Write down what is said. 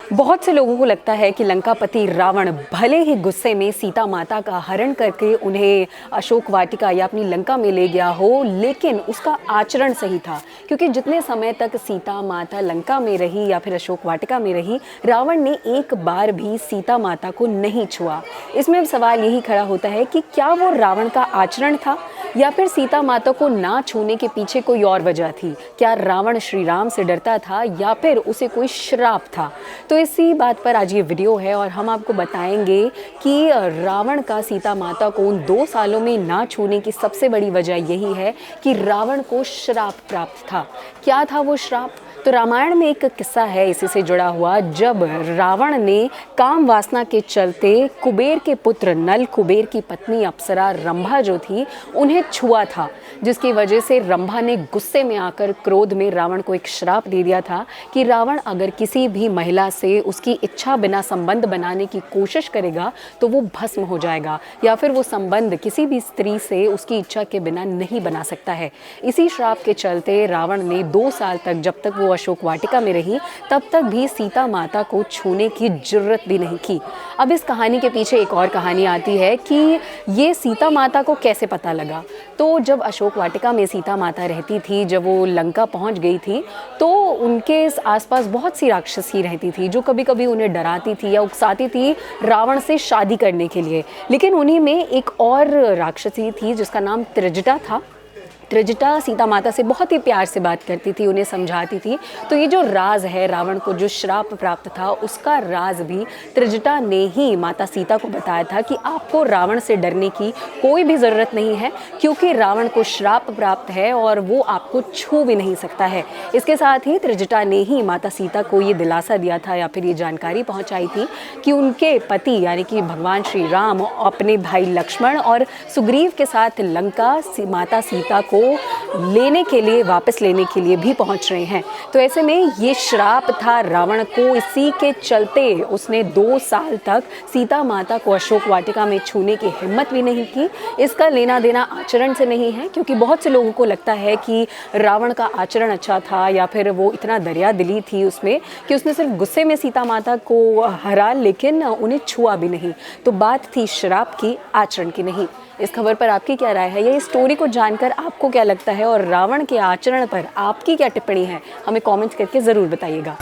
बहुत से लोगों को लगता है कि लंकापति रावण भले ही गुस्से में सीता माता का हरण करके उन्हें अशोक वाटिका या अपनी लंका में ले गया हो, लेकिन उसका आचरण सही था। क्योंकि जितने समय तक सीता माता लंका में रही या फिर अशोक वाटिका में रही, रावण ने एक बार भी सीता माता को नहीं छुआ। इसमें अब सवाल यही खड़ा होता है कि क्या वो रावण का आचरण था या फिर सीता माता को ना छूने के पीछे कोई और वजह थी। क्या रावण श्री राम से डरता था या फिर उसे कोई श्राप था? तो इसी बात पर आज ये वीडियो है और हम आपको बताएंगे कि रावण का सीता माता को उन 2 सालों में ना छूने की सबसे बड़ी वजह यही है कि रावण को श्राप प्राप्त था। क्या था वो श्राप? तो रामायण में एक किस्सा है इसी से जुड़ा हुआ, जब रावण ने काम वासना के चलते कुबेर के पुत्र नल कुबेर की पत्नी अप्सरा रंभा जो थी उन्हें छुआ था, जिसकी वजह से रंभा ने गुस्से में आकर क्रोध में रावण को एक श्राप दे दिया था कि रावण अगर किसी भी महिला से उसकी इच्छा बिना संबंध बनाने की कोशिश करेगा तो वो भस्म हो जाएगा या फिर वो संबंध किसी भी स्त्री से उसकी इच्छा के बिना नहीं बना सकता है। इसी श्राप के चलते रावण ने 2 साल तक, जब तक वो अशोक वाटिका में रही, तब तक भी सीता माता को छूने की जुर्रत भी नहीं की। अब इस कहानी के पीछे एक और कहानी आती है कि ये सीता माता को कैसे पता लगा। तो जब अशोक वाटिका में सीता माता रहती थी, जब वो लंका पहुंच गई थी, तो उनके आसपास बहुत सी राक्षसी रहती थी जो कभी कभी उन्हें डराती थी या उकसाती थी रावण से शादी करने के लिए। लेकिन उन्हीं में एक और राक्षसी थी जिसका नाम त्रिजटा था। त्रिजटा सीता माता से बहुत ही प्यार से बात करती थी, उन्हें समझाती थी। तो ये जो राज है, रावण को जो श्राप प्राप्त था, उसका राज भी त्रिजटा ने ही माता सीता को बताया था कि आपको रावण से डरने की कोई भी ज़रूरत नहीं है, क्योंकि रावण को श्राप प्राप्त है और वो आपको छू भी नहीं सकता है। इसके साथ ही त्रिजटा ने ही माता सीता को ये दिलासा दिया था या फिर ये जानकारी पहुँचाई थी कि उनके पति यानी कि भगवान श्री राम अपने भाई लक्ष्मण और सुग्रीव के साथ लंका माता सीता को लेने के लिए, वापस लेने के लिए भी पहुंच रहे हैं। तो ऐसे में ये श्राप था रावण को, इसी के चलते उसने 2 साल तक सीता माता को अशोक वाटिका में छूने की हिम्मत भी नहीं की। इसका लेना देना आचरण से नहीं है, क्योंकि बहुत से लोगों को लगता है कि रावण का आचरण अच्छा था या फिर वो इतना दरिया दिली थी उसमें कि उसने सिर्फ गुस्से में सीता माता को हरा, लेकिन उन्हें छुआ भी नहीं। तो बात थी श्राप की, आचरण की नहीं। इस खबर पर आपकी क्या राय है? ये स्टोरी को जानकर आपको क्या लगता है और रावण के आचरण पर आपकी क्या टिप्पणी है? हमें कमेंट करके ज़रूर बताइएगा।